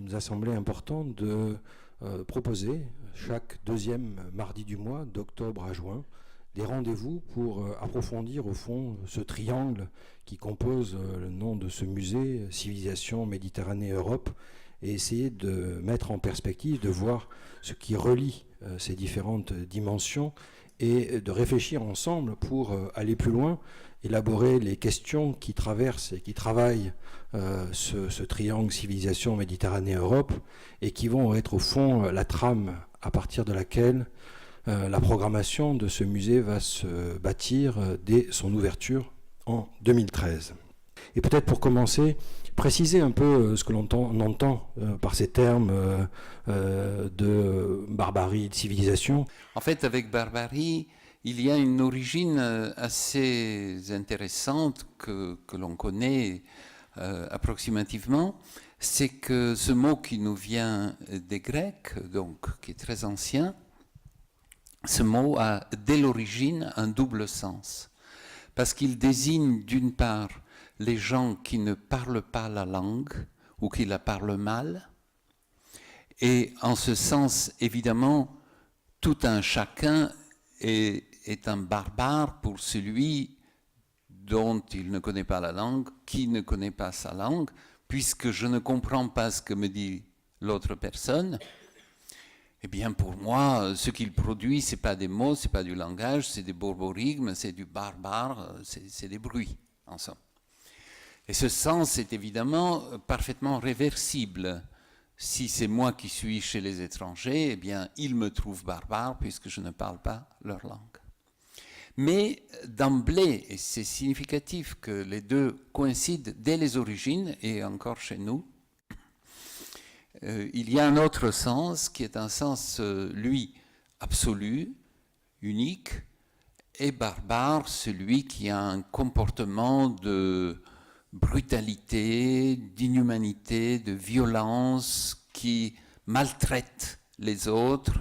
nous a semblé important de proposer chaque deuxième mardi du mois, d'octobre à juin, des rendez-vous pour approfondir au fond ce triangle qui compose le nom de ce musée, Civilisation, Méditerranée, Europe, et essayer de mettre en perspective, de voir ce qui relie ces différentes dimensions et de réfléchir ensemble pour aller plus loin, élaborer les questions qui traversent et qui travaillent ce triangle civilisation, Méditerranée, Europe, et qui vont être au fond la trame à partir de laquelle la programmation de ce musée va se bâtir dès son ouverture en 2013. Et peut-être pour commencer, préciser un peu ce que l'on entend par ces termes de barbarie, de civilisation. En fait, avec barbarie, il y a une origine assez intéressante que l'on connaît approximativement. C'est que ce mot qui nous vient des Grecs, donc qui est très ancien, ce mot a dès l'origine un double sens. Parce qu'il désigne d'une part les gens qui ne parlent pas la langue ou qui la parlent mal. Et en ce sens, évidemment, tout un chacun est un barbare pour celui dont il ne connaît pas la langue, qui ne connaît pas sa langue, puisque je ne comprends pas ce que me dit l'autre personne. Eh bien, pour moi, ce qu'il produit, ce n'est pas des mots, ce n'est pas du langage, c'est des borborigmes, c'est du barbare, c'est des bruits, en somme. Et ce sens est évidemment parfaitement réversible. Si c'est moi qui suis chez les étrangers, eh bien, ils me trouvent barbare puisque je ne parle pas leur langue. Mais d'emblée, et c'est significatif que les deux coïncident dès les origines, et encore chez nous, il y a un autre sens qui est un sens, lui, absolu, unique, et barbare, celui qui a un comportement de brutalité, d'inhumanité, de violence, qui maltraite les autres.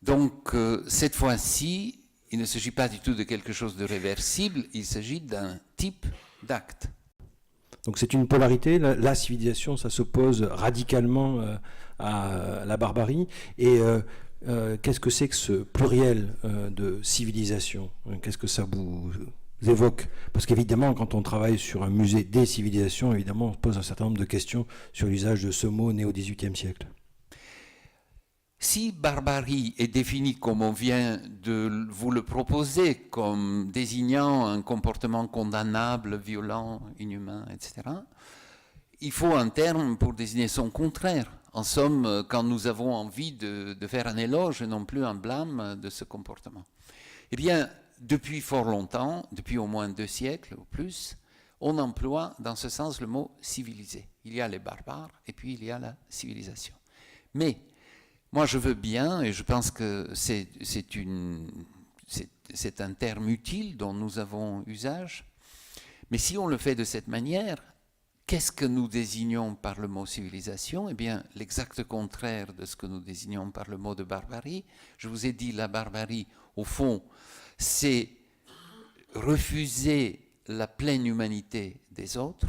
Donc, cette fois-ci, il ne s'agit pas du tout de quelque chose de réversible, il s'agit d'un type d'acte. Donc c'est une polarité, la civilisation, ça s'oppose radicalement à la barbarie. Et qu'est-ce que c'est que ce pluriel de civilisation? Qu'est-ce que ça vous évoque? Parce qu'évidemment, quand on travaille sur un musée des civilisations, évidemment, on se pose un certain nombre de questions sur l'usage de ce mot né au XVIIIe siècle. Si barbarie est définie comme on vient de vous le proposer, comme désignant un comportement condamnable, violent, inhumain, etc., il faut un terme pour désigner son contraire. En somme, quand nous avons envie de faire un éloge et non plus un blâme de ce comportement. Eh bien, depuis fort longtemps, depuis au moins 2 siècles ou plus, on emploie dans ce sens le mot civilisé. Il y a les barbares et puis il y a la civilisation. Mais moi, je veux bien, et je pense que c'est un terme utile dont nous avons usage, mais si on le fait de cette manière, qu'est-ce que nous désignons par le mot civilisation? Eh bien, l'exact contraire de ce que nous désignons par le mot de barbarie. Je vous ai dit, la barbarie, au fond, c'est refuser la pleine humanité des autres.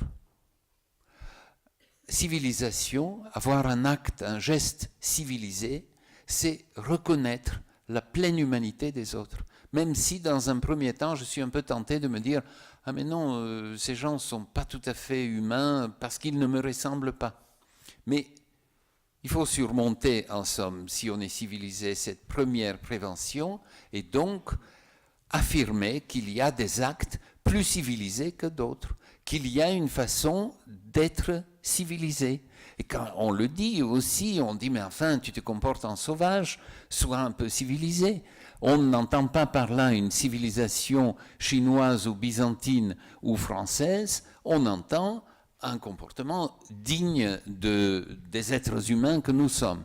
Civilisation, avoir un acte, un geste civilisé, c'est reconnaître la pleine humanité des autres. Même si dans un premier temps, je suis un peu tenté de me dire « Ah mais non, ces gens ne sont pas tout à fait humains parce qu'ils ne me ressemblent pas. » Mais il faut surmonter, en somme, si on est civilisé, cette première prévention et donc affirmer qu'il y a des actes plus civilisés que d'autres, qu'il y a une façon d'être civilisé. Et quand on le dit aussi, on dit, mais enfin, tu te comportes en sauvage, sois un peu civilisé. On n'entend pas par là une civilisation chinoise ou byzantine ou française, on entend un comportement digne des êtres humains que nous sommes.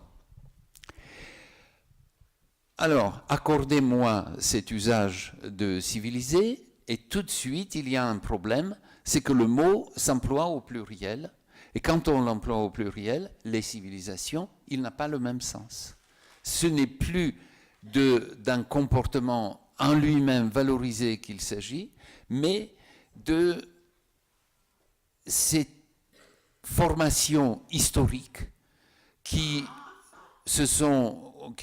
Alors, accordez-moi cet usage de civilisé, et tout de suite, il y a un problème, c'est que le mot s'emploie au pluriel, et quand on l'emploie au pluriel, les civilisations, il n'a pas le même sens. Ce n'est plus d'un comportement en lui-même valorisé qu'il s'agit, mais de ces formations historiques qui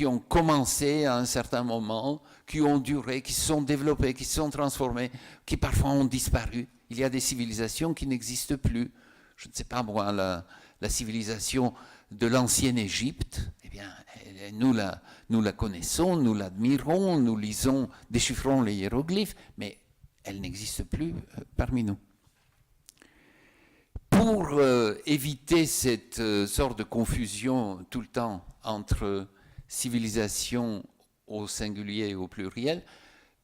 ont commencé à un certain moment, qui ont duré, qui se sont développées, qui se sont transformées, qui parfois ont disparu. Il y a des civilisations qui n'existent plus. Je ne sais pas moi, la civilisation de l'ancienne Égypte, eh bien, nous la connaissons, nous l'admirons, nous lisons, déchiffrons les hiéroglyphes, mais elle n'existe plus parmi nous. Pour éviter cette sorte de confusion tout le temps entre civilisation au singulier et au pluriel,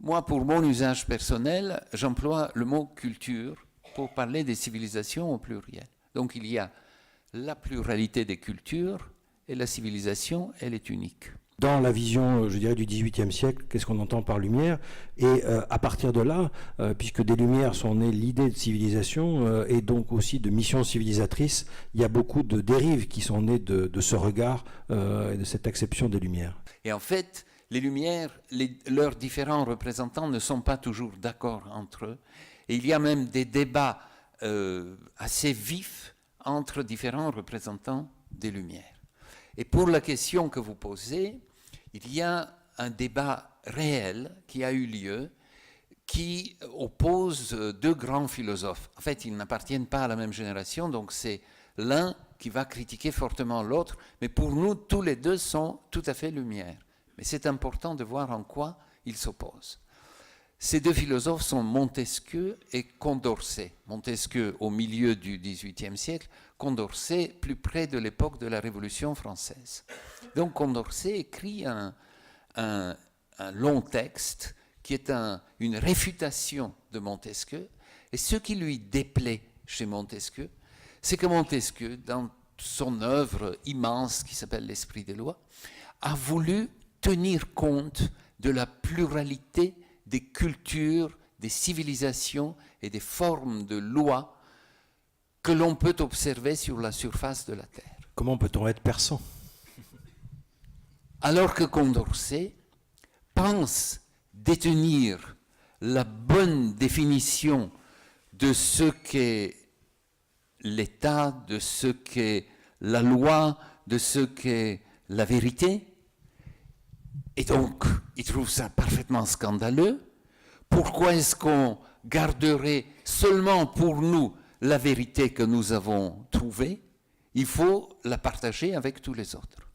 moi, pour mon usage personnel, j'emploie le mot culture pour parler des civilisations au pluriel. Donc il y a la pluralité des cultures et la civilisation, elle est unique. Dans la vision, je dirais, du XVIIIe siècle, qu'est-ce qu'on entend par lumière? Et à partir de là, puisque des lumières sont nées l'idée de civilisation et donc aussi de mission civilisatrice, il y a beaucoup de dérives qui sont nées de ce regard et de cette acception des lumières. Et en fait, les lumières, leurs différents représentants ne sont pas toujours d'accord entre eux. Et il y a même des débats assez vifs entre différents représentants des lumières. Et pour la question que vous posez, il y a un débat réel qui a eu lieu qui oppose deux grands philosophes. En fait, ils n'appartiennent pas à la même génération, donc c'est l'un qui va critiquer fortement l'autre, mais pour nous, tous les deux sont tout à fait lumière. Mais c'est important de voir en quoi ils s'opposent. Ces deux philosophes sont Montesquieu et Condorcet. Montesquieu au milieu du XVIIIe siècle, Condorcet plus près de l'époque de la Révolution française. Donc Condorcet écrit un long texte qui est une réfutation de Montesquieu. Et ce qui lui déplaît chez Montesquieu, c'est que Montesquieu, dans son œuvre immense qui s'appelle L'Esprit des lois, a voulu tenir compte de la pluralité des cultures, des civilisations et des formes de lois que l'on peut observer sur la surface de la Terre. Comment peut-on être persan? Alors que Condorcet pense détenir la bonne définition de ce qu'est l'État, de ce qu'est la loi, de ce qu'est la vérité, et donc, il trouve ça parfaitement scandaleux. Pourquoi est-ce qu'on garderait seulement pour nous la vérité que nous avons trouvée? Il faut la partager avec tous les autres.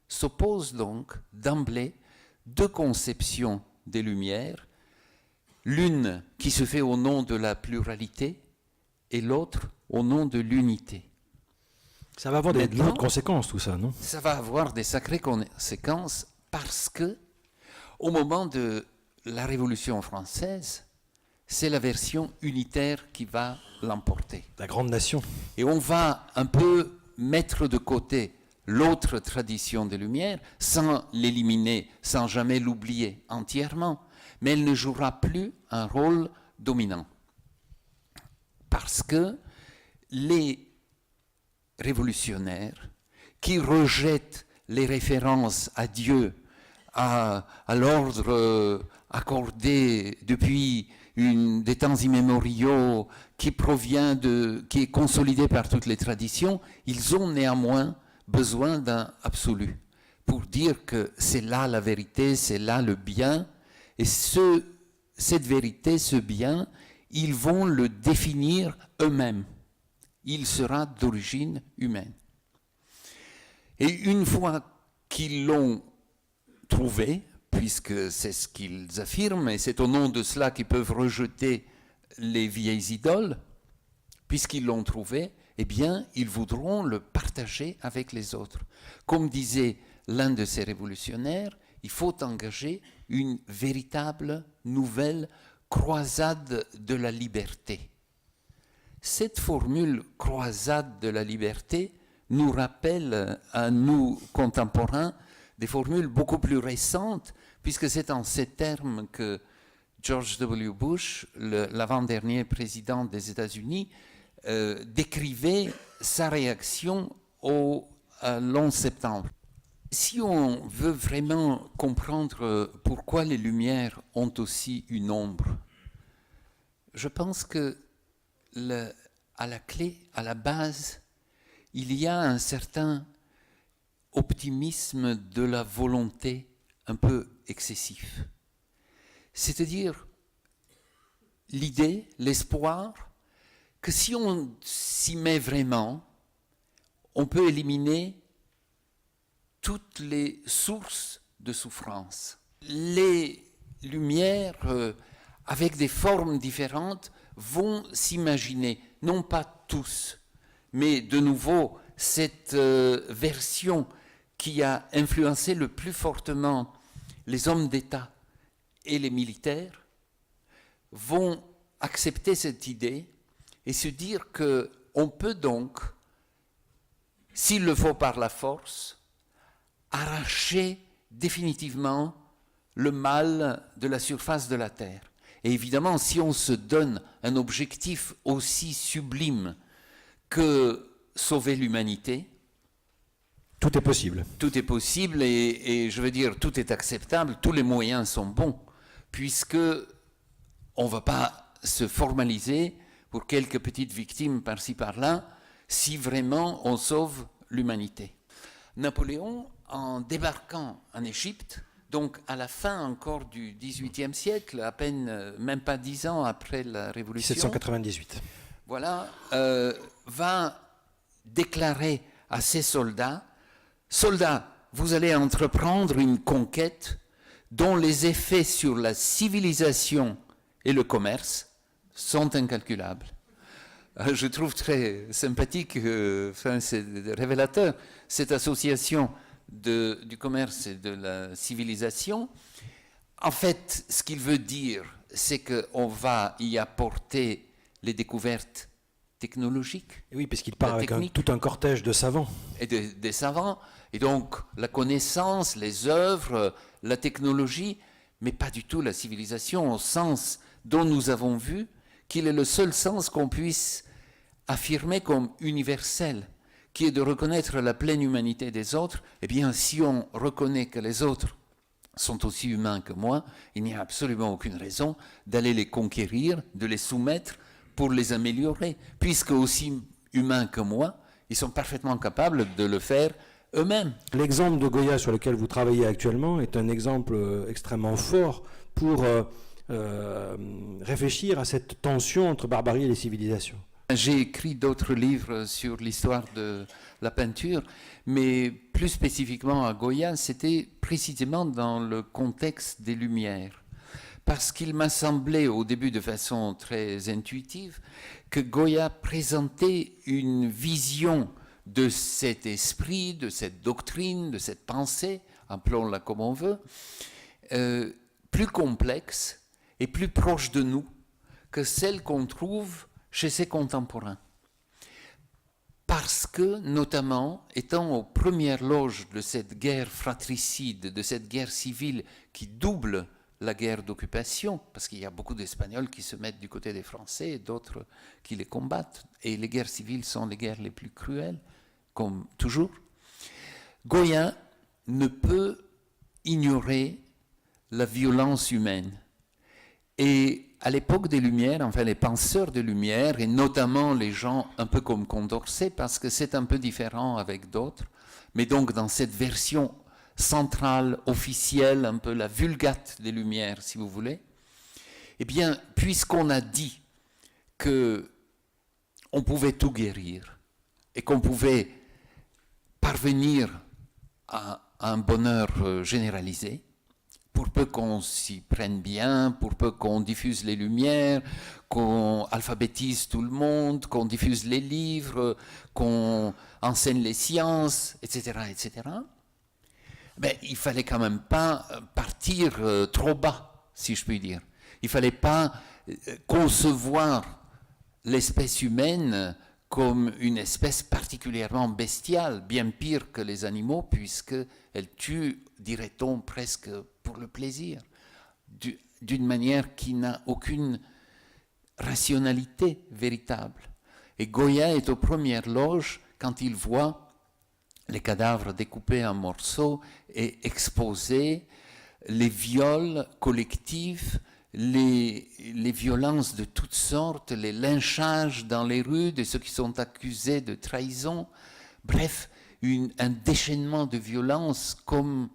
S'opposent donc d'emblée deux conceptions des Lumières, l'une qui se fait au nom de la pluralité et l'autre au nom de l'unité. Ça va avoir des lourdes conséquences, tout ça, non? Ça va avoir des sacrées conséquences. Parce que, au moment de la Révolution française, c'est la version unitaire qui va l'emporter. La grande nation. Et on va un peu mettre de côté l'autre tradition des Lumières, sans l'éliminer, sans jamais l'oublier entièrement, mais elle ne jouera plus un rôle dominant. Parce que les révolutionnaires qui rejettent les références à Dieu, à l'ordre accordé depuis des temps immémoriaux, qui est consolidé par toutes les traditions, ils ont néanmoins besoin d'un absolu pour dire que c'est là la vérité, c'est là le bien, et cette vérité, ce bien, ils vont le définir eux-mêmes. Il sera d'origine humaine. Et une fois qu'ils l'ont trouvé, puisque c'est ce qu'ils affirment, et c'est au nom de cela qu'ils peuvent rejeter les vieilles idoles, puisqu'ils l'ont trouvé, eh bien, ils voudront le partager avec les autres. Comme disait l'un de ces révolutionnaires, il faut engager une véritable nouvelle croisade de la liberté. Cette formule croisade de la liberté nous rappelle à nous contemporains des formules beaucoup plus récentes, puisque c'est en ces termes que George W. Bush, l'avant-dernier président des États-Unis, décrivait sa réaction au 11 septembre. Si on veut vraiment comprendre pourquoi les Lumières ont aussi une ombre, je pense que à la clé, à la base, il y a un certain optimisme de la volonté un peu excessif. C'est-à-dire l'idée, l'espoir, que si on s'y met vraiment, on peut éliminer toutes les sources de souffrance. Les lumières, avec des formes différentes, vont s'imaginer, non pas tous, mais de nouveau, cette version qui a influencé le plus fortement les hommes d'État et les militaires, vont accepter cette idée et se dire qu'on peut donc, s'il le faut par la force, arracher définitivement le mal de la surface de la Terre. Et évidemment, si on se donne un objectif aussi sublime que sauver l'humanité, tout est possible. Tout est possible et je veux dire, tout est acceptable, tous les moyens sont bons, puisque on ne va pas se formaliser pour quelques petites victimes par-ci par-là, si vraiment on sauve l'humanité. Napoléon, en débarquant en Égypte, donc à la fin encore du XVIIIe siècle, à peine, même pas 10 ans après la Révolution, 1798. Voilà, va déclarer à ses soldats, soldats, vous allez entreprendre une conquête dont les effets sur la civilisation et le commerce sont incalculables. Je trouve très sympathique, c'est révélateur, cette association du commerce et de la civilisation. En fait, ce qu'il veut dire, c'est qu'on va y apporter les découvertes technologiques. Et oui, parce qu'il part avec tout un cortège de savants. Et des savants. Et donc, la connaissance, les œuvres, la technologie, mais pas du tout la civilisation au sens dont nous avons vu qu'il est le seul sens qu'on puisse affirmer comme universel, qui est de reconnaître la pleine humanité des autres. Eh bien, si on reconnaît que les autres sont aussi humains que moi, il n'y a absolument aucune raison d'aller les conquérir, de les soumettre pour les améliorer, puisque aussi humains que moi, ils sont parfaitement capables de le faire eux-mêmes. L'exemple de Goya sur lequel vous travaillez actuellement est un exemple extrêmement fort pour réfléchir à cette tension entre barbarie et les civilisations. J'ai écrit d'autres livres sur l'histoire de la peinture, mais plus spécifiquement à Goya, c'était précisément dans le contexte des Lumières. Parce qu'il m'a semblé, au début de façon très intuitive, que Goya présentait une vision de cet esprit, de cette doctrine, de cette pensée, appelons-la comme on veut, plus complexe et plus proche de nous que celle qu'on trouve chez ses contemporains. Parce que, notamment, étant aux premières loges de cette guerre fratricide, de cette guerre civile qui double la guerre d'occupation, parce qu'il y a beaucoup d'Espagnols qui se mettent du côté des Français et d'autres qui les combattent, et les guerres civiles sont les guerres les plus cruelles, comme toujours, Goya ne peut ignorer la violence humaine. Et à l'époque des Lumières, enfin les penseurs des Lumières, et notamment les gens un peu comme Condorcet, parce que c'est un peu différent avec d'autres, mais donc dans cette version centrale, officielle, un peu la vulgate des Lumières, si vous voulez, eh bien, puisqu'on a dit qu'on pouvait tout guérir et qu'on pouvait parvenir à un bonheur généralisé, pour peu qu'on s'y prenne bien, pour peu qu'on diffuse les lumières, qu'on alphabétise tout le monde, qu'on diffuse les livres, qu'on enseigne les sciences, etc., etc., ben, il ne fallait quand même pas partir trop bas, si je puis dire. Il ne fallait pas concevoir l'espèce humaine comme une espèce particulièrement bestiale, bien pire que les animaux, puisqu'elle tue, dirait-on, presque pour le plaisir, d'une manière qui n'a aucune rationalité véritable. Et Goya est aux premières loges quand il voit les cadavres découpés en morceaux et exposés, les viols collectifs, les violences de toutes sortes, les lynchages dans les rues de ceux qui sont accusés de trahison, Bref, un déchaînement de violence comme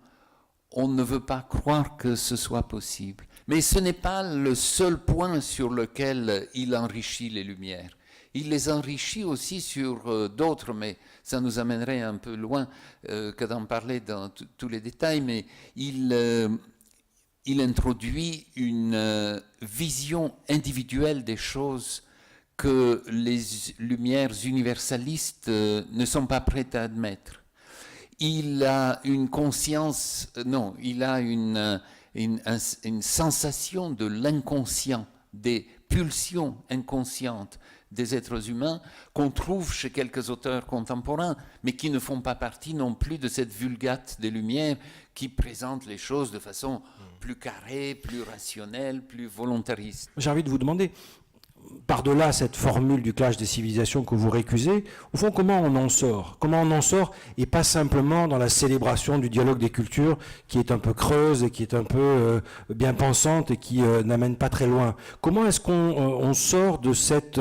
on ne veut pas croire que ce soit possible. Mais ce n'est pas le seul point sur lequel il enrichit les Lumières. Il les enrichit aussi sur d'autres, mais ça nous amènerait un peu loin que d'en parler dans tous les détails, mais il introduit une vision individuelle des choses que les Lumières universalistes ne sont pas prêtes à admettre. Il a une conscience, non, il a une sensation de l'inconscient, des pulsions inconscientes des êtres humains qu'on trouve chez quelques auteurs contemporains, mais qui ne font pas partie non plus de cette vulgate des Lumières qui présente les choses de façon plus carrée, plus rationnelle, plus volontariste. J'ai envie de vous demander, par-delà cette formule du clash des civilisations que vous récusez, au fond, comment on en sort? Comment on en sort, et pas simplement dans la célébration du dialogue des cultures qui est un peu creuse et qui est un peu bien pensante et qui n'amène pas très loin? Comment est-ce qu'on sort de cet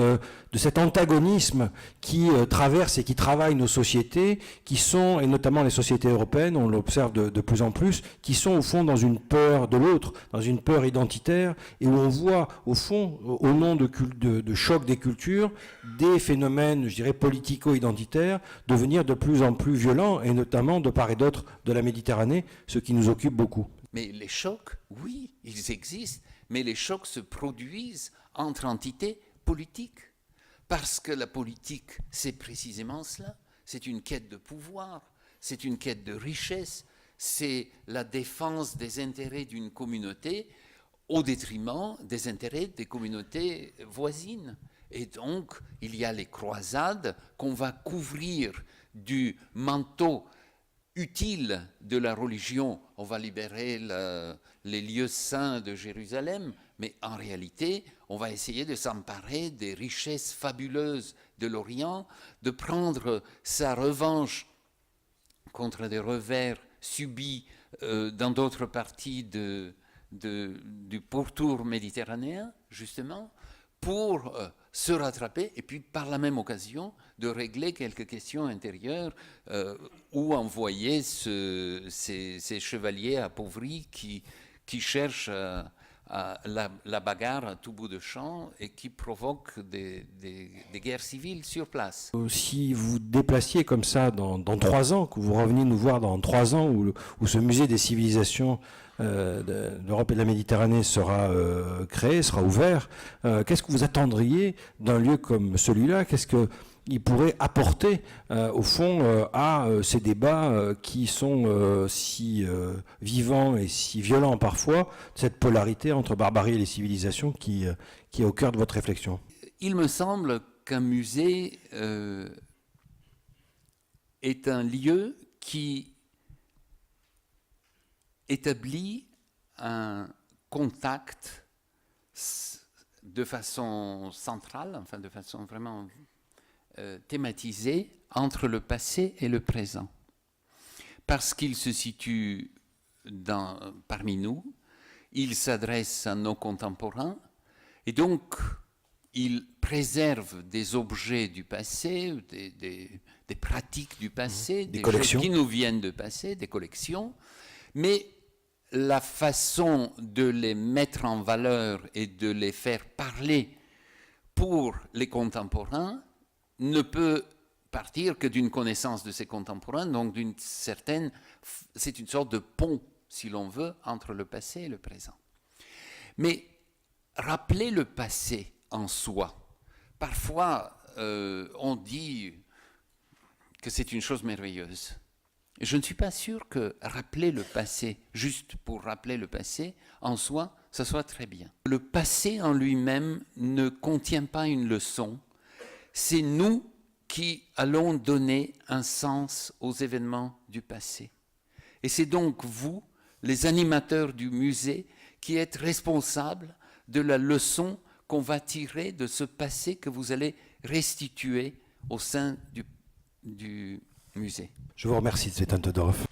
antagonisme qui traverse et qui travaille nos sociétés, qui sont, et notamment les sociétés européennes, on l'observe de plus en plus, qui sont au fond dans une peur de l'autre, dans une peur identitaire, et où on voit au fond, au nom de choc des cultures, des phénomènes, je dirais, politico-identitaires devenir de plus en plus violents, et notamment de part et d'autre de la Méditerranée, ce qui nous occupe beaucoup. Mais les chocs, oui, ils existent, mais les chocs se produisent entre entités politiques. Parce que la politique, c'est précisément cela. C'est une quête de pouvoir, c'est une quête de richesse, c'est la défense des intérêts d'une communauté au détriment des intérêts des communautés voisines. Et donc, il y a les croisades qu'on va couvrir du manteau utile de la religion. On va libérer les lieux saints de Jérusalem, mais en réalité, on va essayer de s'emparer des richesses fabuleuses de l'Orient, de prendre sa revanche contre des revers subis dans d'autres parties du pourtour méditerranéen, justement, pour se rattraper et puis par la même occasion de régler quelques questions intérieures ou envoyer ces chevaliers appauvris qui cherchent la bagarre à tout bout de champ et qui provoquent des guerres civiles sur place. Si vous déplaciez comme ça dans 3 ans, que vous reveniez nous voir dans 3 ans, où ce musée des civilisations d'Europe et de la Méditerranée sera créé, sera ouvert, qu'est-ce que vous attendriez d'un lieu comme celui-là? Qu'est-ce qu'il pourrait apporter au fond à ces débats qui sont si vivants et si violents parfois, cette polarité entre barbarie et les civilisations qui est au cœur de votre réflexion? Il me semble qu'un musée est un lieu qui établit un contact de façon centrale, enfin de façon vraiment thématisée entre le passé et le présent. Parce qu'il se situe parmi nous, il s'adresse à nos contemporains et donc il préserve des objets du passé, des pratiques du passé, des choses qui nous viennent de passé, des collections, mais la façon de les mettre en valeur et de les faire parler pour les contemporains ne peut partir que d'une connaissance de ces contemporains, donc c'est une sorte de pont, si l'on veut, entre le passé et le présent. Mais rappeler le passé en soi, parfois on dit que c'est une chose merveilleuse. Je ne suis pas sûr que rappeler le passé, juste pour rappeler le passé, en soi, ça soit très bien. Le passé en lui-même ne contient pas une leçon. C'est nous qui allons donner un sens aux événements du passé. Et c'est donc vous, les animateurs du musée, qui êtes responsables de la leçon qu'on va tirer de ce passé que vous allez restituer au sein du musée. Je vous remercie, Zvetan Todorov.